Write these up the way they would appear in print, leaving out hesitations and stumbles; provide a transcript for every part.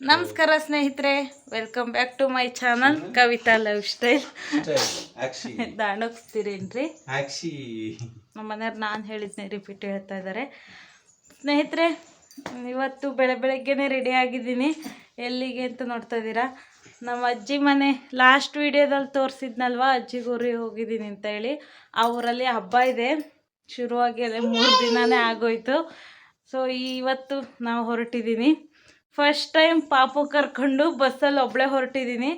ನಮಸ್ಕಾರ ಸ್ನೇಹಿತರೆ, welcome back to my channel Kavitha lifestyle. ದಾಣೋಗ್ಸ್ತೀರೇನ್ರಿ? ನಮ್ಮ ಮನೆಯವ್ರು ನಾನು ಹೇಳಿದ್ನೆ ರಿಪೀಟ್ ಹೇಳ್ತಾ ಇದ್ದಾರೆ. ಸ್ನೇಹಿತರೆ, ಇವತ್ತು ಬೆಳಗ್ಗೆನೇ ರೆಡಿ ಆಗಿದ್ದೀನಿ. ಎಲ್ಲಿಗೆ ಅಂತ ನೋಡ್ತಾ ಇದ್ದೀರಾ, ನಮ್ಮ ಅಜ್ಜಿ ಮನೆ ಲಾಸ್ಟ್ ವಿಡಿಯೋದಲ್ಲಿ ತೋರಿಸಿದ್ನಲ್ವ, ಅಜ್ಜಿಗೂರಿಗೆ ಹೋಗಿದ್ದೀನಿ ಅಂತ ಹೇಳಿ. ಆ ಊರಲ್ಲಿ ಹಬ್ಬ ಇದೆ, ಶುರುವಾಗಿ 3 ದಿನನೇ ಆಗೋಯ್ತು. ಸೊ ಇವತ್ತು ನಾವು ಹೊರಟಿದ್ದೀನಿ. ಫಸ್ಟ್ ಟೈಮ್ ಪಾಪು ಕರ್ಕೊಂಡು ಬಸ್ಸಲ್ಲಿ ಒಬ್ಬಳೇ ಹೊರಟಿದ್ದೀನಿ.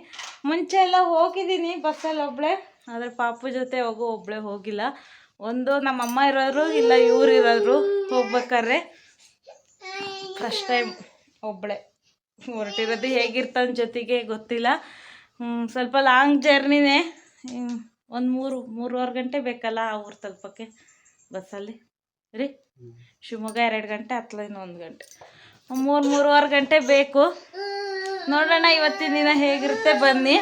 ಮುಂಚೆ ಎಲ್ಲ ಹೋಗಿದ್ದೀನಿ ಬಸ್ಸಲ್ಲಿ ಒಬ್ಬಳೇ, ಆದರೆ ಪಾಪು ಜೊತೆ ಒಬ್ಬಳೇ ಹೋಗಿಲ್ಲ. ಒಂದು ನಮ್ಮಮ್ಮ ಇರೋರು, ಇಲ್ಲ ಇವ್ರು ಇರೋರು ಹೋಗ್ಬೇಕಾದ್ರೆ ಫಸ್ಟ್ ಟೈಮ್ ಒಬ್ಬಳೇ ಹೊರಟಿರೋದು. ಹೇಗಿರ್ತಾನೆ ಜೊತೆಗೆ ಗೊತ್ತಿಲ್ಲ. ಸ್ವಲ್ಪ ಲಾಂಗ್ ಜರ್ನಿನೇ, ಒಂದು 3-3.5 ಗಂಟೆ ಬೇಕಲ್ಲ ಆ ಊರು ತಲುಪೋಕ್ಕೆ ಬಸ್ಸಲ್ಲಿ ರೀ. ಶಿವಮೊಗ್ಗ 2 ಗಂಟೆ, ಹತ್ತಲಿಂದ 1 ಗಂಟೆ, 3-3.5 ಗಂಟೆ ಬೇಕು. ನೋಡೋಣ ಇವತ್ತಿನ ದಿನ ಹೇಗಿರುತ್ತೆ, ಬನ್ನಿ.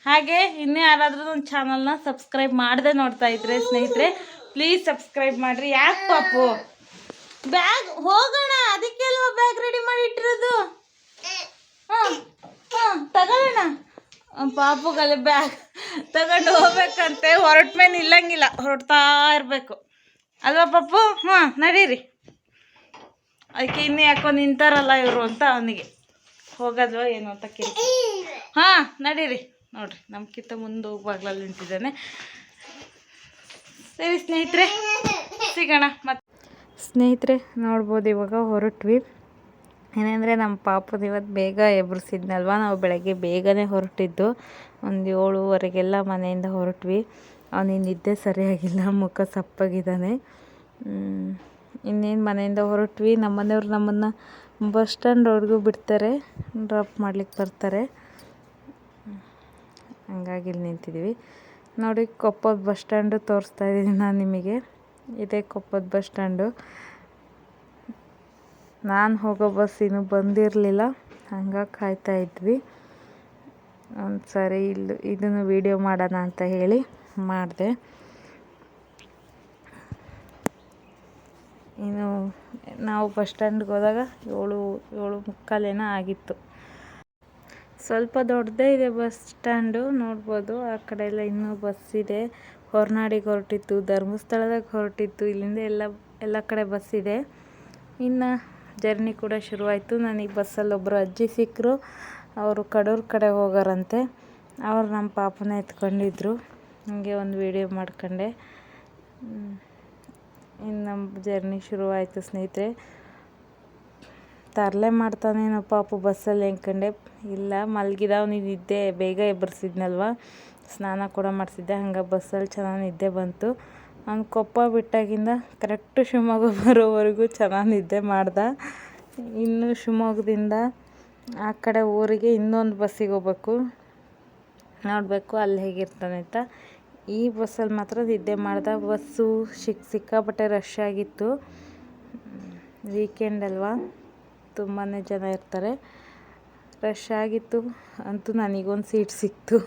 ಹಾಗೆ ಇನ್ನೂ ಯಾರಾದರೂ ನನ್ನ ಚಾನಲ್ನ ಸಬ್ಸ್ಕ್ರೈಬ್ ಮಾಡದೆ ನೋಡ್ತಾ ಇದ್ರೆ ಸ್ನೇಹಿತರೆ, ಪ್ಲೀಸ್ ಸಬ್ಸ್ಕ್ರೈಬ್ ಮಾಡಿರಿ. ಯಾಕೆ ಪಾಪು ಬ್ಯಾಗ್ ಹೋಗೋಣ, ಅದಕ್ಕೆ ಅಲ್ವಾ ಬ್ಯಾಗ್ ರೆಡಿ ಮಾಡಿ ಇಟ್ಟಿರೋದು. ತಗೊಳ್ಳೋಣ. ಪಾಪುಗಲ್ಲಿ ಬ್ಯಾಗ್ ತಗೊಂಡು ಹೋಗ್ಬೇಕಂತೆ. ಹೊರಟ ಮೇಲೆ ನಿಲ್ಲಂಗಿಲ್ಲ, ಹೊರಡ್ತಾ ಇರಬೇಕು ಅಲ್ವಾ ಪಾಪು? ನಡೀರಿ. ಅದಕ್ಕೆ ಇನ್ನೂ ಯಾಕೋ ನಿಂತಾರಲ್ಲ ಇವರು ಅಂತ ಅವನಿಗೆ ಹೋಗೋದ್ವ ಏನು ಅಂತ ಕೇಳಿ. ನಡೀರಿ. ನೋಡ್ರಿ, ನಮ್ಗಿಂತ ಮುಂದೆ ಹೋಗುವಾಗ್ಲಲ್ಲಿ ನಿಂತಿದ್ದಾನೆ. ಸರಿ ಸ್ನೇಹಿತರೆ, ಸಿಗೋಣ ಮತ್ತೆ. ಸ್ನೇಹಿತರೆ ನೋಡ್ಬೋದು, ಇವಾಗ ಹೊರಟ್ವಿ. ಏನೆಂದರೆ ನಮ್ಮ ಪಾಪದ ಇವತ್ತು ಬೇಗ ಎಬ್ರಿಸಿದ್ನಲ್ವ, ನಾವು ಬೆಳಗ್ಗೆ ಬೇಗನೆ ಹೊರಟಿದ್ದು. ಒಂದು 7:15 ಮನೆಯಿಂದ ಹೊರಟ್ವಿ. ಅವನಿಗೆ ನಿದ್ದೆ ಸರಿಯಾಗಿಲ್ಲ, ಮುಖ ಸಪ್ಪಾಗಿದ್ದಾನೆ. ಇನ್ನೇನು ಮನೆಯಿಂದ ಹೊರಟ್ವಿ. ನಮ್ಮ ಮನೆಯವ್ರು ನಮ್ಮನ್ನು ಬಸ್ ಸ್ಟ್ಯಾಂಡ್ವರೆಗೂ ಬಿಡ್ತಾರೆ, ಡ್ರಾಪ್ ಮಾಡ್ಲಿಕ್ಕೆ ಬರ್ತಾರೆ. ಹಂಗಾಗಿ ಇಲ್ಲಿ ನಿಂತಿದ್ದೀವಿ ನೋಡಿ. ಕೊಪ್ಪದ ಬಸ್ ಸ್ಟ್ಯಾಂಡು ತೋರಿಸ್ತಾ ಇದ್ದೀನಿ ನಾನು ನಿಮಗೆ. ಇದೇ ಕೊಪ್ಪದ ಬಸ್ ಸ್ಟ್ಯಾಂಡು. ನಾನು ಹೋಗೋ ಬಸ್ ಇನ್ನೂ ಬಂದಿರಲಿಲ್ಲ, ಹಂಗಾಗಿ ಕಾಯ್ತಾ ಇದ್ವಿ. ಒಂದು ಸರಿ ಇದನ್ನು ವೀಡಿಯೋ ಮಾಡೋಣ ಅಂತ ಹೇಳಿ ಮಾಡಿದೆ. ಇನ್ನು ನಾವು ಬಸ್ ಸ್ಟ್ಯಾಂಡ್ಗೆ ಹೋದಾಗ 7:45 ಆಗಿತ್ತು. ಸ್ವಲ್ಪ ದೊಡ್ಡದೇ ಇದೆ ಬಸ್ ಸ್ಟ್ಯಾಂಡು, ನೋಡ್ಬೋದು. ಆ ಕಡೆ ಎಲ್ಲ ಇನ್ನೂ ಬಸ್ ಇದೆ. ಹೊರನಾಡಿಗೆ ಹೊರಟಿತ್ತು, ಧರ್ಮಸ್ಥಳದಾಗ ಹೊರಟಿತ್ತು, ಇಲ್ಲಿಂದ ಎಲ್ಲ ಕಡೆ ಬಸ್ ಇದೆ. ಇನ್ನು ಜರ್ನಿ ಕೂಡ ಶುರುವಾಯಿತು. ನನಗೆ ಬಸ್ಸಲ್ಲಿ ಒಬ್ಬರು ಅಜ್ಜಿ ಸಿಕ್ಕರು. ಅವರು ಕಡೂರು ಕಡೆ ಹೋಗಾರಂತೆ. ಅವ್ರು ನಮ್ಮ ಪಾಪನ ಎತ್ಕೊಂಡಿದ್ರು. ಹಂಗೆ ಒಂದು ವಿಡಿಯೋ ಮಾಡ್ಕೊಂಡೆ. ಇನ್ನು ನಮ್ಮ ಜರ್ನಿ ಶುರುವಾಯಿತು ಸ್ನೇಹಿತರೆ. ತರಲೆ ಮಾಡ್ತಾನೇನೋ ಪಾಪು ಬಸ್ಸಲ್ಲಿ ಅಂದ್ಕೊಂಡೆ. ಇಲ್ಲ, ಮಲಗಿದ. ಅವನಿಗೆ ನಿದ್ದೆ ಬೇಗ ಎಬ್ಬರಿಸಿದ್ನಲ್ವ, ಸ್ನಾನ ಕೂಡ ಮಾಡಿಸಿದ್ದೆ, ಹಂಗೆ ಬಸ್ಸಲ್ಲಿ ಚೆನ್ನಾಗಿ ನಿದ್ದೆ ಬಂತು. ಅವ್ನು ಕೊಪ್ಪ ಬಿಟ್ಟಾಗಿಂದ ಕರೆಕ್ಟು ಶಿವಮೊಗ್ಗ ಬರೋವರೆಗೂ ಚೆನ್ನಾಗಿ ನಿದ್ದೆ ಮಾಡ್ದ. ಇನ್ನು ಶಿವಮೊಗ್ಗದಿಂದ ಆ ಕಡೆ ಊರಿಗೆ ಇನ್ನೊಂದು ಬಸ್ಸಿಗೆ ಹೋಗ್ಬೇಕು, ನೋಡಬೇಕು ಅಲ್ಲಿ ಹೇಗಿರ್ತಾನೆ ಅಂತ. ಈ ಬಸ್ಸಲ್ಲಿ ಮಾತ್ರ ನಿದ್ದೆ ಮಾಡ್ದ. ಬಸ್ಸು ಸಿಕ್ಕಾಪಟ್ಟೆ ರಶ್ ಆಗಿತ್ತು. ವೀಕೆಂಡ್ ಅಲ್ವಾ, ತುಂಬಾ ಜನ ಇರ್ತಾರೆ. ರಶ್ ಆಗಿತ್ತು. ಅಂತೂ ನನಗೊಂದು ಸೀಟ್ ಸಿಕ್ತು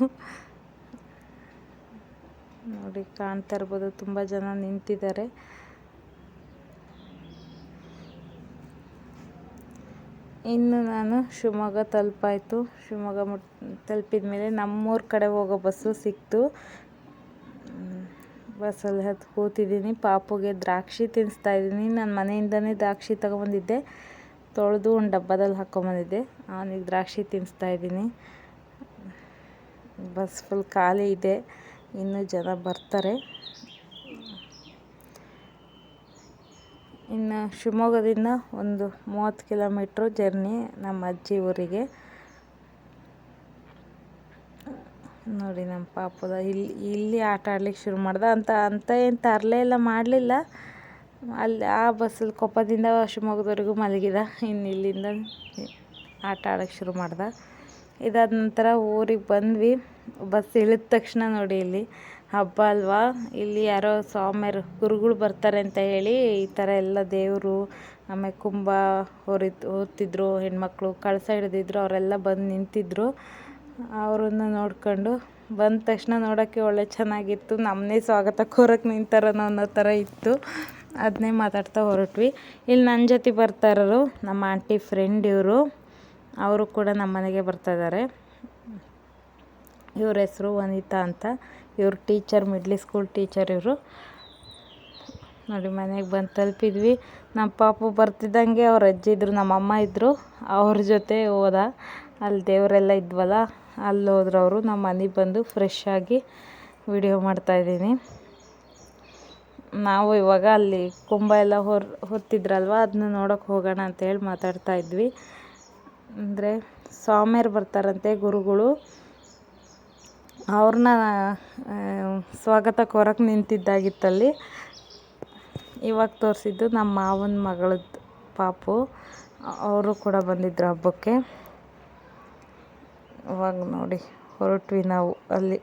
ನೋಡಿ, ಕಾಣ್ತಾ ಇರ್ಬೋದು, ತುಂಬ ಜನ ನಿಂತಿದ್ದಾರೆ. ಇನ್ನು ನಾನು ಶಿವಮೊಗ್ಗ ತಲುಪಾಯಿತು. ಶಿವಮೊಗ್ಗ ತಲುಪಿದ ಮೇಲೆ ನಮ್ಮೂರ ಕಡೆ ಹೋಗೋ ಬಸ್ಸು ಸಿಕ್ತು. ಬಸ್ಸಲ್ಲಿ ಹತ್ತು ಕೂತಿದ್ದೀನಿ. ಪಾಪುಗೆ ದ್ರಾಕ್ಷಿ ತಿನ್ನಿಸ್ತಾ ಇದ್ದೀನಿ. ನಾನು ಮನೆಯಿಂದನೇ ದ್ರಾಕ್ಷಿ ತೊಗೊಂಬಂದಿದ್ದೆ, ತೊಳೆದು ಒಂದು ಡಬ್ಬದಲ್ಲಿ ಹಾಕ್ಕೊಂಬಂದಿದ್ದೆ. ಅವನಿಗೆ ದ್ರಾಕ್ಷಿ ತಿನ್ನಿಸ್ತಾ ಇದ್ದೀನಿ. ಬಸ್ ಫುಲ್ ಖಾಲಿ ಇದೆ, ಇನ್ನೂ ಜನ ಬರ್ತಾರೆ. ಇನ್ನು ಶಿವಮೊಗ್ಗದಿಂದ ಒಂದು 30 ಕಿಲೋಮೀಟ್ರು ಜರ್ನಿ ನಮ್ಮ ಅಜ್ಜಿ ಊರಿಗೆ. ನೋಡಿ ನಮ್ಮ ಪಾಪದ ಇಲ್ಲಿ ಆಟ ಆಡ್ಲಿಕ್ಕೆ ಶುರು ಮಾಡ್ದೆ. ಅಂತ ಏನು ತರಲೆ ಎಲ್ಲ ಮಾಡಲಿಲ್ಲ. ಅಲ್ಲಿ ಆ ಬಸ್ಸಲ್ಲಿ ಕೊಪ್ಪದಿಂದ ಶಿವಮೊಗ್ಗದವರೆಗೂ ಮಲಗಿದ. ಇನ್ನು ಇಲ್ಲಿಂದ ಆಟ ಆಡೋಕ್ಕೆ ಶುರು ಮಾಡ್ದೆ. ಇದಾದ ನಂತರ ಊರಿಗೆ ಬಂದ್ವಿ. ಬಸ್ ಇಳಿದ ತಕ್ಷಣ ನೋಡಿ, ಇಲ್ಲಿ ಹಬ್ಬ ಅಲ್ವಾ, ಇಲ್ಲಿ ಯಾರೋ ಸ್ವಾಮಿಯರು ಗುರುಗಳು ಬರ್ತಾರೆ ಅಂತ ಹೇಳಿ ಈ ಥರ ಎಲ್ಲ ದೇವರು, ಆಮೇಲೆ ಕುಂಭ ಹೊತ್ತಿದ್ರು, ಹೆಣ್ಮಕ್ಳು ಕಳಸ ಹಿಡಿದಿದ್ರು, ಅವರೆಲ್ಲ ಬಂದು ನಿಂತಿದ್ರು. ಅವರನ್ನು ನೋಡ್ಕೊಂಡು ಬಂದ ತಕ್ಷಣ ನೋಡೋಕ್ಕೆ ಒಳ್ಳೆ ಚೆನ್ನಾಗಿತ್ತು. ನಮ್ಮನ್ನೇ ಸ್ವಾಗತ ಕೋರಕ್ಕೆ ನಿಂತಾರನೋ ಅನ್ನೋ ಥರ ಇತ್ತು. ಅದನ್ನೇ ಮಾತಾಡ್ತಾ ಹೊರಟ್ವಿ. ಇಲ್ಲಿ ನನ್ನ ಜೊತೆ ಬರ್ತಾ ಇರೋರು ನಮ್ಮ ಆಂಟಿ ಫ್ರೆಂಡ್. ಇವರು ಅವರು ಕೂಡ ನಮ್ಮ ಮನೆಗೆ ಬರ್ತಾಯಿದ್ದಾರೆ. ಇವ್ರ ಹೆಸರು ವನಿತಾ ಅಂತ. ಇವರು ಟೀಚರ್, ಮಿಡ್ಲ್ ಸ್ಕೂಲ್ ಟೀಚರ್ ಇವರು. ನೋಡಿ ಮನೆಗೆ ಬಂದು ತಲುಪಿದ್ವಿ. ನಮ್ಮ ಪಾಪು ಬರ್ತಿದ್ದಂಗೆ ಅವ್ರ ಅಜ್ಜಿ ಇದ್ದರು, ನಮ್ಮಮ್ಮ ಇದ್ದರು, ಅವ್ರ ಜೊತೆ ಹೋದ. ಅಲ್ಲಿ ದೇವರೆಲ್ಲ ಇದ್ವಲ್ಲ, ಅಲ್ಲಿ ಹೋದ್ರು ಅವರು. ನಮ್ಮ ಮನೆಗೆ ಬಂದು ಫ್ರೆಶ್ ಆಗಿ ವಿಡಿಯೋ ಮಾಡ್ತಾಯಿದ್ದೀನಿ. ನಾವು ಇವಾಗ ಅಲ್ಲಿ ಕುಂಭ ಎಲ್ಲ ಹೊತ್ತಿದ್ರಲ್ವ, ಅದನ್ನ ನೋಡೋಕೆ ಹೋಗೋಣ ಅಂತೇಳಿ ಮಾತಾಡ್ತಾ ಇದ್ವಿ. ಅಂದರೆ ಸ್ವಾಮಿಯರು ಬರ್ತಾರಂತೆ, ಗುರುಗಳು. ಅವ್ರನ್ನ ಸ್ವಾಗತ ಕೋರಕ್ಕೆ ನಿಂತಿದ್ದಾಗಿತ್ತಲ್ಲಿ. ಇವಾಗ ತೋರಿಸಿದ್ದು ನಮ್ಮ ಮಾವನ ಮಗಳದ್ದು ಪಾಪು. ಅವರು ಕೂಡ ಬಂದಿದ್ದರು ಹಬ್ಬಕ್ಕೆ. ಇವಾಗ ನೋಡಿ ಹೊರಟ್ವಿ ನಾವು. ಅಲ್ಲಿ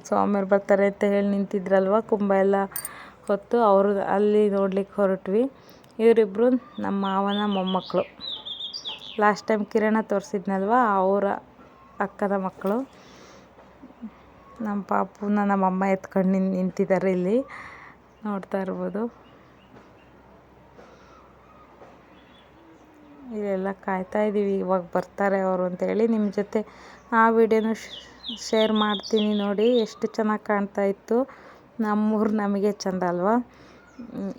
ಸ್ವಾಮಿಯರು ಬರ್ತಾರೆ ಅಂತ ಹೇಳಿ ನಿಂತಿದ್ರಲ್ವ, ಕುಂಭ ಎಲ್ಲ ಹೊತ್ತು, ಅವರು ಅಲ್ಲಿ ನೋಡ್ಲಿಕ್ಕೆ ಹೊರಟ್ವಿ. ಇವರಿಬ್ಬರು ನಮ್ಮ ಮಾವನ ಮೊಮ್ಮಕ್ಕಳು. ಲಾಸ್ಟ್ ಟೈಮ್ ಕಿರಣ ತೋರಿಸಿದ್ನಲ್ವ, ಅವರ ಅಕ್ಕನ ಮಕ್ಕಳು. ನಮ್ಮ ಪಾಪುನ ನಮ್ಮಮ್ಮ ಎತ್ಕೊಂಡು ನಿಂತಿದ್ದಾರೆ ಇಲ್ಲಿ, ನೋಡ್ತಾ ಇರ್ಬೋದು. ಇಲ್ಲೆಲ್ಲ ಕಾಯ್ತಾ ಇದ್ದೀವಿ, ಇವಾಗ ಬರ್ತಾರೆ ಅವರು ಅಂತೇಳಿ. ನಿಮ್ಮ ಜೊತೆ ಆ ವಿಡಿಯೋನು ಶೇರ್ ಮಾಡ್ತೀನಿ ನೋಡಿ. ಎಷ್ಟು ಚೆನ್ನಾಗಿ ಕಾಣ್ತಾ ಇತ್ತು. ನಮ್ಮೂರು ನಮಗೆ ಚೆಂದ ಅಲ್ವಾ.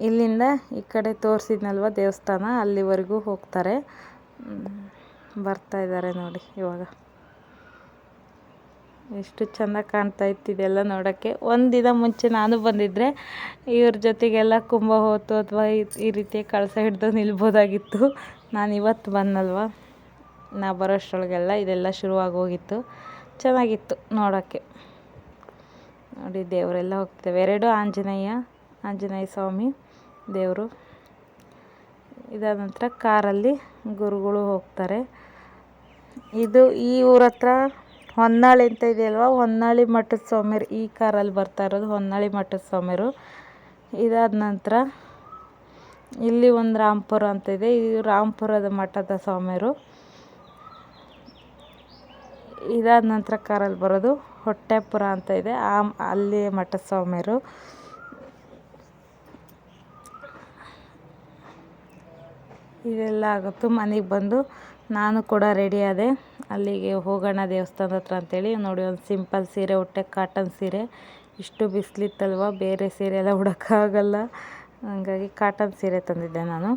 ಇಲ್ಲಿಂದ ಈ ಕಡೆ ತೋರಿಸಿದ್ನಲ್ವ ದೇವಸ್ಥಾನ, ಅಲ್ಲಿವರೆಗೂ ಹೋಗ್ತಾರೆ. ಬರ್ತಾ ಇದ್ದಾರೆ ನೋಡಿ ಇವಾಗ. ಎಷ್ಟು ಚೆಂದ ಕಾಣ್ತಾ ಇತ್ತು ಇದೆಲ್ಲ ನೋಡೋಕ್ಕೆ. ಒಂದಿನ ಮುಂಚೆ ನಾನು ಬಂದಿದ್ದರೆ ಇವ್ರ ಜೊತೆಗೆಲ್ಲ ಕುಂಭ ಹೊತ್ತು ಅಥವಾ ಈ ರೀತಿ ಕಳಸ ಹಿಡ್ದು ನಿಲ್ಬೋದಾಗಿತ್ತು. ನಾನು ಇವತ್ತು ಬಂದಲ್ವ, ನಾ ಬರೋಷ್ಟರೊಳಗೆಲ್ಲ ಇದೆಲ್ಲ ಶುರುವಾಗೋಗಿತ್ತು. ಚೆನ್ನಾಗಿತ್ತು ನೋಡೋಕ್ಕೆ. ನೋಡಿ ದೇವರೆಲ್ಲ ಹೋಗ್ತೇವೆ. 2 ಆಂಜನೇಯ ಸ್ವಾಮಿ ದೇವರು. ಇದಾದ ನಂತರ ಕಾರಲ್ಲಿ ಗುರುಗಳು ಹೋಗ್ತಾರೆ. ಇದು ಈ ಊರ ಹತ್ರ ಹೊನ್ನಾಳಿ ಅಂತ ಇದೆಯಲ್ವ, ಹೊನ್ನಾಳಿ ಮಠದ ಸ್ವಾಮಿಯರು ಈ ಕಾರಲ್ಲಿ ಬರ್ತಾ ಇರೋದು. ಹೊನ್ನಾಳಿ ಮಠದ ಸ್ವಾಮಿಯರು. ಇದಾದ ನಂತರ ಇಲ್ಲಿ ಒಂದು ರಾಂಪುರ ಅಂತ ಇದೆ, ಇದು ರಾಂಪುರದ ಮಠದ ಸ್ವಾಮಿಯರು. ಇದಾದ ನಂತರ ಕಾರಲ್ಲಿ ಬರೋದು ಹೊಟ್ಟೆಪುರ ಅಂತ ಇದೆ, ಅಲ್ಲಿ ಮಠದ ಸ್ವಾಮಿಯರು. ಇದೆಲ್ಲ ಆಗುತ್ತು. ಮನೆಗೆ ಬಂದು ನಾನು ಕೂಡ ರೆಡಿ ಆದೆ. ಅಲ್ಲಿಗೆ ಹೋಗೋಣ ದೇವಸ್ಥಾನದ ಹತ್ರ ಅಂತೇಳಿ. ನೋಡಿ ಒಂದು ಸಿಂಪಲ್ ಸೀರೆ ಉಟ್ಟೆ, ಕಾಟನ್ ಸೀರೆ. ಇಷ್ಟು ಬಿಸಿಲಿತ್ತಲ್ವ, ಬೇರೆ ಸೀರೆ ಎಲ್ಲ ಉಡೋಕ್ಕಾಗಲ್ಲ, ಹಾಗಾಗಿ ಕಾಟನ್ ಸೀರೆ ತಂದಿದ್ದೆ ನಾನು.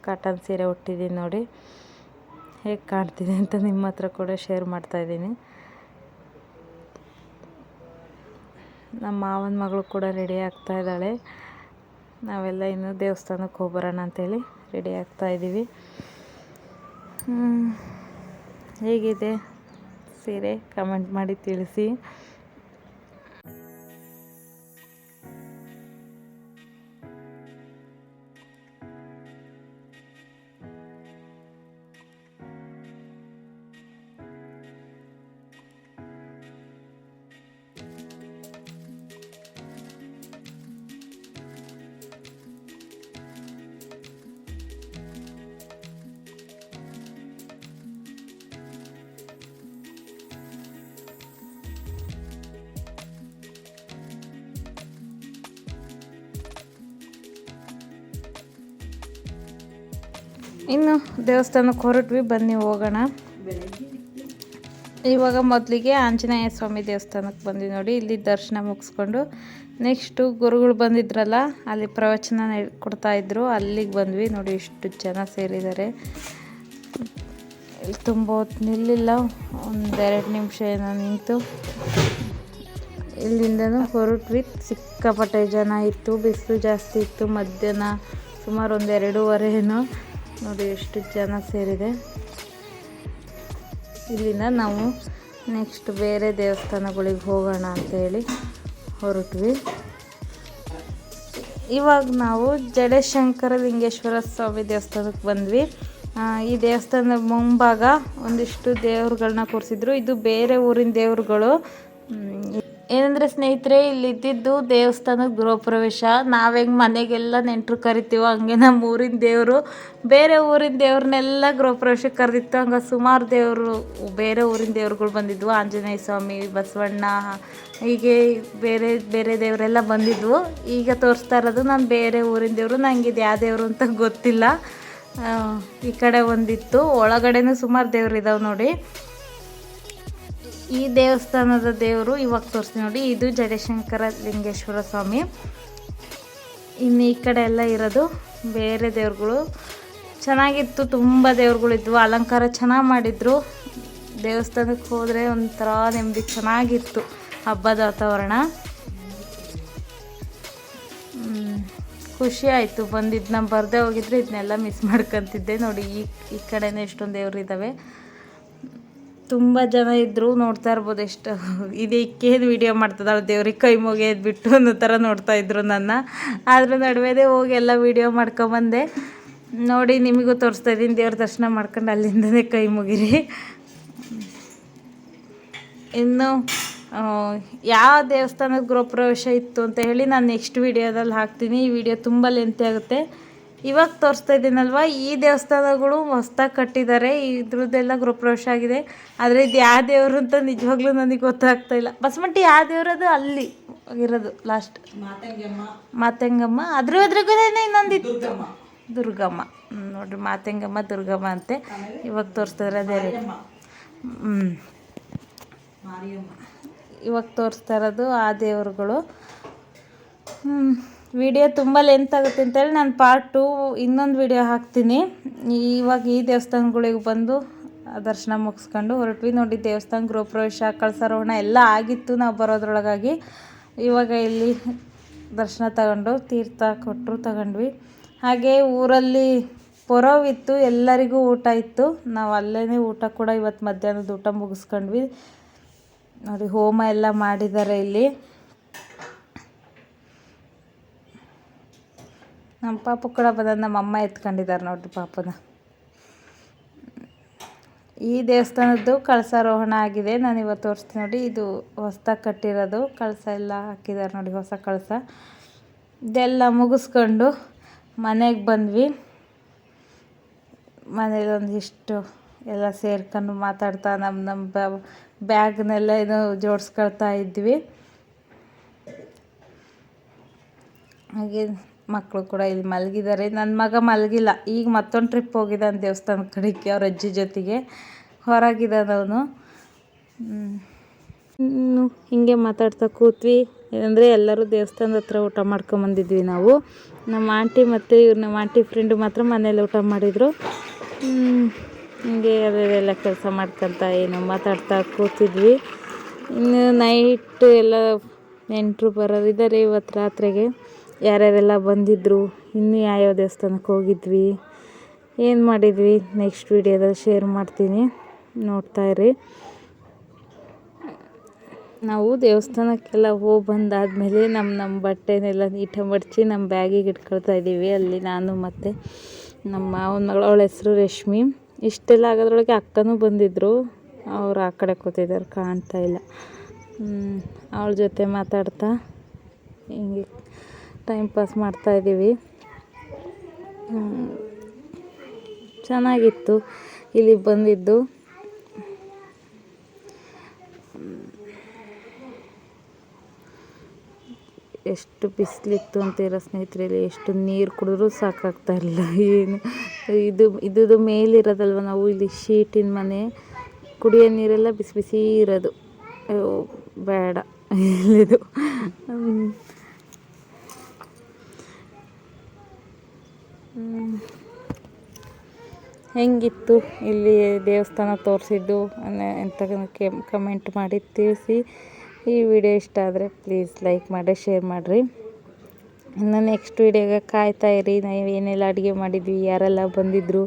ಕಾಟನ್ ಸೀರೆ ಉಟ್ಟಿದ್ದೀನಿ ನೋಡಿ. ಹೇಗೆ ಕಾಣ್ತಿದೆ ಅಂತ ನಿಮ್ಮ ಹತ್ರ ಕೂಡ ಶೇರ್ ಮಾಡ್ತಾಯಿದ್ದೀನಿ. ನಮ್ಮ ಮಾವನ ಮಗಳು ಕೂಡ ರೆಡಿ ಆಗ್ತಾ ಇದ್ದಾಳೆ. ನಾವೆಲ್ಲ ಇನ್ನು ದೇವಸ್ಥಾನಕ್ಕೆ ಹೋಗ್ಬರೋಣ ಅಂತೇಳಿ ರೆಡಿ ಆಗ್ತಾಯಿದ್ದೀವಿ. ಹೇಗಿದೆ ಸೀರೆ ಕಮೆಂಟ್ ಮಾಡಿ ತಿಳಿಸಿ. ಇನ್ನು ದೇವಸ್ಥಾನಕ್ಕೆ ಹೊರಟ್ವಿ, ಬನ್ನಿ ಹೋಗೋಣ. ಇವಾಗ ಮೊದಲಿಗೆ ಆಂಜನೇಯ ಸ್ವಾಮಿ ದೇವಸ್ಥಾನಕ್ಕೆ ಬಂದ್ವಿ ನೋಡಿ. ಇಲ್ಲಿ ದರ್ಶನ ಮುಗಿಸ್ಕೊಂಡು ನೆಕ್ಸ್ಟು ಗುರುಗಳು ಬಂದಿದ್ರಲ್ಲ, ಅಲ್ಲಿ ಪ್ರವಚನ ಕೊಡ್ತಾಯಿದ್ರು, ಅಲ್ಲಿಗೆ ಬಂದ್ವಿ ನೋಡಿ. ಇಷ್ಟು ಜನ ಸೇರಿದ್ದಾರೆ. ಇಲ್ಲಿ ತುಂಬ ಹೊತ್ತು ನಿಲ್ಲಿಲ್ಲ, 1-2 ನಿಮಿಷ ಏನೋ ನಿಂತು ಇಲ್ಲಿಂದನೂ ಹೊರಟ್ವಿ. ಸಿಕ್ಕಾಪಟ್ಟೆ ಜನ ಇತ್ತು, ಬಿಸಿಲು ಜಾಸ್ತಿ ಇತ್ತು. ಮಧ್ಯಾಹ್ನ ಸುಮಾರು 1-2:30 ಏನೋ ನೋಡಿ ಎಷ್ಟು ಜನ ಸೇರಿದೆ. ಇಲ್ಲಿಂದ ನಾವು ನೆಕ್ಸ್ಟ್ ಬೇರೆ ದೇವಸ್ಥಾನಗಳಿಗೆ ಹೋಗೋಣ ಅಂತೇಳಿ ಹೊರಟ್ವಿ. ಇವಾಗ ನಾವು ಜಡೇಶಂಕರ ಲಿಂಗೇಶ್ವರ ಸ್ವಾಮಿ ದೇವಸ್ಥಾನಕ್ಕೆ ಬಂದ್ವಿ. ಈ ದೇವಸ್ಥಾನದ ಮುಂಭಾಗ ಒಂದಿಷ್ಟು ದೇವ್ರುಗಳನ್ನ ಕೂರಿಸಿದ್ರು. ಇದು ಬೇರೆ ಊರಿನ ದೇವ್ರುಗಳು. ಏನಂದರೆ ಸ್ನೇಹಿತರೆ, ಇಲ್ಲಿದ್ದಿದ್ದು ದೇವಸ್ಥಾನದ ಗೃಹ ಪ್ರವೇಶ. ನಾವು ಹೆಂಗೆ ಮನೆಗೆಲ್ಲ ನೆಂಟರು ಕರಿತೀವೋ ಹಂಗೆ ನಮ್ಮ ಊರಿನ ದೇವರು ಬೇರೆ ಊರಿನ ದೇವ್ರನ್ನೆಲ್ಲ ಗೃಹ ಪ್ರವೇಶಕ್ಕೆ ಕರೆದಿತ್ತು. ಹಂಗೆ ಸುಮಾರು ದೇವರು, ಬೇರೆ ಊರಿನ ದೇವ್ರುಗಳು ಬಂದಿದ್ವು. ಆಂಜನೇಯ ಸ್ವಾಮಿ, ಬಸವಣ್ಣ, ಹೀಗೆ ಬೇರೆ ಬೇರೆ ದೇವರೆಲ್ಲ ಬಂದಿದ್ವು. ಈಗ ತೋರಿಸ್ತಾ ಇರೋದು ನಾನು ಬೇರೆ ಊರಿನ ದೇವರು. ನನಗೆ ಇದು ಯಾವ ದೇವರು ಅಂತ ಗೊತ್ತಿಲ್ಲ. ಈ ಕಡೆ ಒಂದಿತ್ತು, ಒಳಗಡೆನೂ ಸುಮಾರು ದೇವ್ರು ಇದಾವೆ ನೋಡಿ. ಈ ದೇವಸ್ಥಾನದ ದೇವರು ಇವಾಗ ತೋರಿಸ್ತೀನಿ ನೋಡಿ, ಇದು ಜಯಶಂಕರ ಲಿಂಗೇಶ್ವರ ಸ್ವಾಮಿ. ಇನ್ನು ಈ ಕಡೆ ಎಲ್ಲ ಇರೋದು ಬೇರೆ ದೇವ್ರುಗಳು. ಚೆನ್ನಾಗಿತ್ತು, ತುಂಬ ದೇವ್ರುಗಳಿದ್ವು, ಅಲಂಕಾರ ಚೆನ್ನಾಗಿ ಮಾಡಿದರು. ದೇವಸ್ಥಾನಕ್ಕೆ ಹೋದರೆ ಒಂಥರ ನೆಮ್ಮದಿ, ಚೆನ್ನಾಗಿತ್ತು ಹಬ್ಬದ ವಾತಾವರಣ. ಖುಷಿ ಆಯಿತು ಬಂದಿದ್ದು. ನಾನು ಬರದೇ ಹೋಗಿದ್ರೆ ಇದನ್ನೆಲ್ಲ ಮಿಸ್ ಮಾಡ್ಕೊತಿದ್ದೆ ನೋಡಿ. ಈ ಕಡೆನೇ ಎಷ್ಟೊಂದು ದೇವ್ರು ಇದ್ದಾವೆ, ತುಂಬ ಜನ ಇದ್ದರು, ನೋಡ್ತಾ ಇರ್ಬೋದು. ಎಷ್ಟು ಇದಕ್ಕೇನು ವೀಡಿಯೋ ಮಾಡ್ತಿದ್ದಾಳೆ ದೇವ್ರಿಗೆ ಕೈ ಮುಗಿಯೋದು ಬಿಟ್ಟು ಅನ್ನೋ ಥರ ನೋಡ್ತಾಯಿದ್ರು ನನ್ನ. ಆದರೂ ನಡುವೆದೇ ಹೋಗಿ ಎಲ್ಲ ವೀಡಿಯೋ ಮಾಡ್ಕೊಂಬಂದೆ ನೋಡಿ. ನಿಮಗೂ ತೋರಿಸ್ತಾ ಇದ್ದೀನಿ, ದೇವ್ರ ದರ್ಶನ ಮಾಡ್ಕೊಂಡು ಅಲ್ಲಿಂದನೇ ಕೈ ಮುಗಿರಿ. ಇನ್ನು ಯಾವ ದೇವಸ್ಥಾನದ ಗೃಹಪ್ರವೇಶ ಇತ್ತು ಅಂತ ಹೇಳಿ ನಾನು ನೆಕ್ಸ್ಟ್ ವೀಡಿಯೋದಲ್ಲಿ ಹಾಕ್ತೀನಿ. ಈ ವಿಡಿಯೋ ತುಂಬ ಲೆಂತಿ ಆಗುತ್ತೆ. ಇವಾಗ ತೋರಿಸ್ತಾ ಇದ್ದೀನಲ್ವ, ಈ ದೇವಸ್ಥಾನಗಳು ಹೊಸ್ದಾಗಿ ಕಟ್ಟಿದ್ದಾರೆ, ಇದ್ರದ್ದೆಲ್ಲ ಗೃಹಪ್ರವೇಶ ಆಗಿದೆ. ಆದರೆ ಇದು ಯಾವ ದೇವರು ಅಂತ ನಿಜವಾಗ್ಲೂ ನನಗೆ ಗೊತ್ತಾಗ್ತಾ ಇಲ್ಲ. ಬಸಮಟ್ಟಿ ಯಾವ ದೇವರದು ಅಲ್ಲಿ ಇರೋದು ಲಾಸ್ಟ್ ಮಾತಂಗಮ್ಮ. ಅದ್ರಗೇ ಇನ್ನೊಂದಿತ್ತು ದುರ್ಗಮ್ಮ. ನೋಡಿರಿ, ಮಾತಂಗಮ್ಮ ದುರ್ಗಮ್ಮ ಅಂತೆ. ಇವಾಗ ತೋರಿಸ್ತಾ ಇರೋದೇ ಇವಾಗ ತೋರಿಸ್ತಾ ಇರೋದು ಆ ದೇವರುಗಳು. ವಿಡಿಯೋ ತುಂಬ ಲೆಂತ್ ಆಗುತ್ತೆ ಅಂತೇಳಿ ನಾನು ಪಾರ್ಟ್ 2 ಇನ್ನೊಂದು ವಿಡಿಯೋ ಹಾಕ್ತೀನಿ. ಇವಾಗ ಈ ದೇವಸ್ಥಾನಗಳಿಗೆ ಬಂದು ದರ್ಶನ ಮುಗಿಸ್ಕೊಂಡು ಹೊರಟ್ವಿ ನೋಡಿ. ದೇವಸ್ಥಾನ ಗೃಹಪ್ರವೇಶ, ಕಳಸಾರೋಹಣ ಎಲ್ಲ ಆಗಿತ್ತು ನಾವು ಬರೋದ್ರೊಳಗಾಗಿ. ಇವಾಗ ಇಲ್ಲಿ ದರ್ಶನ ತಗೊಂಡು ತೀರ್ಥ ಕೊಟ್ಟರು, ತಗೊಂಡ್ವಿ. ಹಾಗೆ ಊರಲ್ಲಿ ಪೊರೋವಿತ್ತು, ಎಲ್ಲರಿಗೂ ಊಟ ಇತ್ತು. ನಾವು ಅಲ್ಲೇ ಊಟ ಕೂಡ ಇವತ್ತು ಮಧ್ಯಾಹ್ನದ ಊಟ ಮುಗಿಸ್ಕೊಂಡ್ವಿ ನೋಡಿ. ಹೋಮ ಎಲ್ಲ ಮಾಡಿದ್ದಾರೆ ಇಲ್ಲಿ. ನಮ್ಮ ಪಾಪು ಕೂಡ ಬಂದ, ನಮ್ಮ ಅಮ್ಮ ಎತ್ಕೊಂಡಿದ್ದಾರೆ ನೋಡಿರಿ ಪಾಪನ. ಈ ದೇವಸ್ಥಾನದ್ದು ಕಳಸಾರೋಹಣ ಆಗಿದೆ, ನಾನು ಇವತ್ತು ತೋರಿಸ್ತೀನಿ ನೋಡಿ. ಇದು ಹೊಸ್ದಾಗಿ ಕಟ್ಟಿರೋದು, ಕಳಸ ಎಲ್ಲ ಹಾಕಿದ್ದಾರೆ ನೋಡಿ, ಹೊಸ ಕಳಸ. ಇದೆಲ್ಲ ಮುಗಿಸ್ಕೊಂಡು ಮನೆಗೆ ಬಂದ್ವಿ. ಮನೇಲಿ ಒಂದಿಷ್ಟು ಎಲ್ಲ ಸೇರ್ಕೊಂಡು ಮಾತಾಡ್ತಾ ನಮ್ಮ ಬ್ಯಾಗ್ನೆಲ್ಲ ಏನೋ ಜೋಡಿಸ್ಕೊಳ್ತಾ ಇದ್ವಿ. ಹಾಗೆ ಮಕ್ಕಳು ಕೂಡ ಇಲ್ಲಿ ಮಲಗಿದ್ದಾರೆ. ನನ್ನ ಮಗ ಮಲಗಿಲ್ಲ, ಈಗ ಮತ್ತೊಂದು ಟ್ರಿಪ್ ಹೋಗಿದ್ದಾನೆ ದೇವಸ್ಥಾನದ ಕಡೆಗೆ ಅವ್ರ ಅಜ್ಜಿ ಜೊತೆಗೆ. ಹೊರಗಿದ್ದಾನವನು. ಹಿಂಗೆ ಮಾತಾಡ್ತಾ ಕೂತ್ವಿ. ಏನಂದರೆ ಎಲ್ಲರೂ ದೇವಸ್ಥಾನದ ಹತ್ರ ಊಟ ಮಾಡ್ಕೊಂಬಂದಿದ್ವಿ ನಾವು. ನಮ್ಮ ಆಂಟಿ ಮತ್ತು ನಮ್ಮ ಆಂಟಿ ಫ್ರೆಂಡು ಮಾತ್ರ ಮನೇಲಿ ಊಟ ಮಾಡಿದರು. ಹಿಂಗೆ ಅದೆಲ್ಲ ಕೆಲಸ ಮಾಡ್ಕೊತ ಏನು ಮಾತಾಡ್ತಾ ಕೂತಿದ್ವಿ. ಇನ್ನು ನೈಟ್ ಎಲ್ಲ ನೆಂಟರು ಬರೋರಿದ್ದಾರೆ ಇವತ್ತು ರಾತ್ರಿಗೆ. ಯಾರ್ಯಾರೆಲ್ಲ ಬಂದಿದ್ದರು, ಇನ್ನೂ ಯಾವ್ಯಾವ ದೇವಸ್ಥಾನಕ್ಕೆ ಹೋಗಿದ್ವಿ, ಏನು ಮಾಡಿದ್ವಿ ನೆಕ್ಸ್ಟ್ ವೀಡಿಯೋದಲ್ಲಿ ಶೇರ್ ಮಾಡ್ತೀನಿ, ನೋಡ್ತಾಯಿರಿ. ನಾವು ದೇವಸ್ಥಾನಕ್ಕೆಲ್ಲ ಹೋಗಿ ಬಂದಾದಮೇಲೆ ನಮ್ಮ ಬಟ್ಟೆನೆಲ್ಲ ನೀಟಾಗಿ ಮಡಚಿ ನಮ್ಮ ಬ್ಯಾಗಿಗೆ ಇಟ್ಕೊಳ್ತಾ ಇದ್ದೀವಿ. ಅಲ್ಲಿ ನಾನು ಮತ್ತು ನಮ್ಮ ಮಾವನ ಮಗಳು, ಅವಳ ಹೆಸರು ರೇಷ್ಮಿ. ಇಷ್ಟೆಲ್ಲ ಆಗೋದ್ರೊಳಗೆ ಅಕ್ಕನೂ ಬಂದಿದ್ದರು. ಅವ್ರು ಆ ಕಡೆ ಕೂತಿದ್ದಾರೆ, ಕಾಣ್ತಾ ಇಲ್ಲ. ಅವಳ ಜೊತೆ ಮಾತಾಡ್ತಾ ಹಿಂಗೆ ಟೈಮ್ ಪಾಸ್ ಮಾಡ್ತಾಯಿದ್ದೀವಿ. ಚೆನ್ನಾಗಿತ್ತು ಇಲ್ಲಿ ಬಂದಿದ್ದು. ಎಷ್ಟು ಬಿಸಿಲಿತ್ತು ಅಂತೀರ ಸ್ನೇಹಿತರೆ, ಎಷ್ಟು ನೀರು ಕುಡಿದ್ರೂ ಸಾಕಾಗ್ತಾ ಇಲ್ಲ. ಏನು ಇದು ಮೇಲಿರೋದಲ್ವ, ನಾವು ಇಲ್ಲಿ ಶೀಟಿನ ಮನೆ, ಕುಡಿಯೋ ನೀರೆಲ್ಲ ಬಿಸಿ ಬಿಸಿ ಇರೋದು. ಬೇಡ ಇಲ್ಲಿದು. ಹೆಂಗಿತ್ತು ಇಲ್ಲಿ ದೇವಸ್ಥಾನ ತೋರಿಸಿದ್ದು ಅಂತ ಕಮೆಂಟ್ ಮಾಡಿ ತಿಳಿಸಿ. ಈ ವಿಡಿಯೋ ಇಷ್ಟ ಆದರೆ ಪ್ಲೀಸ್ ಲೈಕ್ ಮಾಡಿ, ಶೇರ್ ಮಾಡಿರಿ. ಇನ್ನು ನೆಕ್ಸ್ಟ್ ವಿಡಿಯೋಗೆ ಕಾಯ್ತಾ ಇರಿ. ನಾವು ಏನೆಲ್ಲ ಅಡುಗೆ ಮಾಡಿದ್ವಿ, ಯಾರೆಲ್ಲ ಬಂದಿದ್ದರು,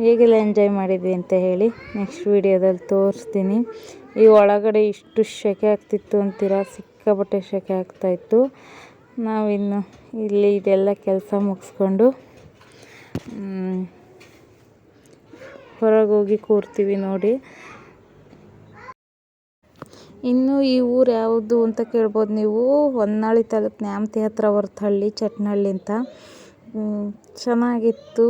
ಹೇಗೆಲ್ಲ ಎಂಜಾಯ್ ಮಾಡಿದ್ವಿ ಅಂತ ಹೇಳಿ ನೆಕ್ಸ್ಟ್ ವಿಡಿಯೋದಲ್ಲಿ ತೋರಿಸ್ತೀನಿ. ಈ ಒಳಗಡೆ ಇಷ್ಟು ಸೆಕೆ ಆಗ್ತಿತ್ತು ಅಂತೀರ, ಸಿಕ್ಕಾಪಟ್ಟೆ ಸೆಕೆ ಆಗ್ತಾಯಿತ್ತು. ನಾವಿನ್ನು ಇಲ್ಲಿ ಇದೆಲ್ಲ ಕೆಲಸ ಮುಗಿಸ್ಕೊಂಡು ಹೊರಗೆ ಹೋಗಿ ಕೂರ್ತೀವಿ ನೋಡಿ. ಇನ್ನು ಈ ಊರು ಯಾವುದು ಅಂತ ಕೇಳ್ಬೋದು ನೀವು. ಹೊನ್ನಾಳಿ ತಾಲೂಕು ನ್ಯಾಮತಿ ಹತ್ರ ಹೊರತಹಳ್ಳಿ, ಚಟ್ನಹಳ್ಳಿ ಅಂತ. ಚೆನ್ನಾಗಿತ್ತು.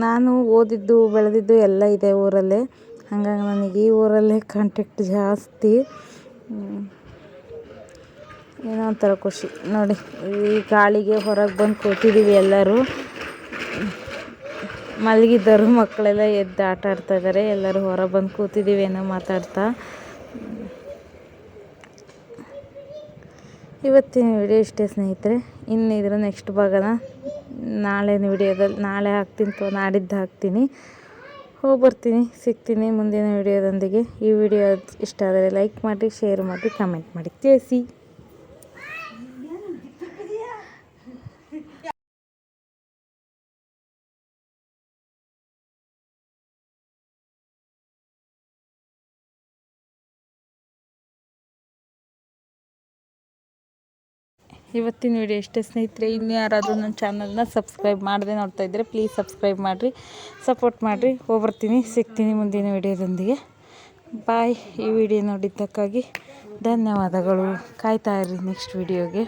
ನಾನು ಓದಿದ್ದು ಬೆಳೆದಿದ್ದು ಎಲ್ಲ ಇದೆ ಊರಲ್ಲೇ, ಹಾಗಾಗಿ ನನಗೆ ಈ ಊರಲ್ಲೇ ಕಾಂಟ್ಯಾಕ್ಟ್ ಜಾಸ್ತಿ. ಏನೋ ಒಂಥರ ಖುಷಿ ನೋಡಿ. ಈ ಗಾಳಿಗೆ ಹೊರಗೆ ಬಂದು ಕೂತಿದ್ದೀವಿ ಎಲ್ಲರೂ. ಮಲಗಿದ್ದರು ಮಕ್ಕಳೆಲ್ಲ ಎದ್ದು ಆಟ ಆಡ್ತಾ ಇದ್ದಾರೆ. ಎಲ್ಲರೂ ಹೊರ ಬಂದು ಕೂತಿದ್ದೀವಿ ಏನೋ ಮಾತಾಡ್ತಾ. ಇವತ್ತಿನ ವಿಡಿಯೋ ಇಷ್ಟೇ ಸ್ನೇಹಿತರೆ. ಇನ್ನು ಇದರ ನೆಕ್ಸ್ಟ್ ಭಾಗನ ನಾಳೆ ಹಾಕ್ತೀನಿ ಅಥವಾ ನಾಡಿದ್ದು ಹಾಕ್ತೀನಿ. ಹೋಗಿ ಬರ್ತೀನಿ, ಸಿಗ್ತೀನಿ ಮುಂದಿನ ವಿಡಿಯೋದೊಂದಿಗೆ. ಈ ವಿಡಿಯೋ ಇಷ್ಟ ಆದರೆ ಲೈಕ್ ಮಾಡಿ, ಶೇರ್ ಮಾಡಿ, ಕಮೆಂಟ್ ಮಾಡಿ ತಿಳಿಸಿ. ಇವತ್ತಿನ ವಿಡಿಯೋ ಇಷ್ಟೇ ಸ್ನೇಹಿತರೆ. ಇನ್ನು ಯಾರಾದರೂ ನನ್ನ ಚಾನಲ್ನ ಸಬ್ಸ್ಕ್ರೈಬ್ ಮಾಡದೆ ನೋಡ್ತಾ ಇದ್ದರೆ ಪ್ಲೀಸ್ ಸಬ್ಸ್ಕ್ರೈಬ್ ಮಾಡಿರಿ, ಸಪೋರ್ಟ್ ಮಾಡಿರಿ. ಹೋಗ್ಬರ್ತೀನಿ, ಸಿಗ್ತೀನಿ ಮುಂದಿನ ವಿಡಿಯೋದೊಂದಿಗೆ. ಬಾಯ್. ಈ ವಿಡಿಯೋ ನೋಡಿದ್ದಕ್ಕಾಗಿ ಧನ್ಯವಾದಗಳು. ಕಾಯ್ತಾ ಇರ್ರಿ ನೆಕ್ಸ್ಟ್ ವಿಡಿಯೋಗೆ.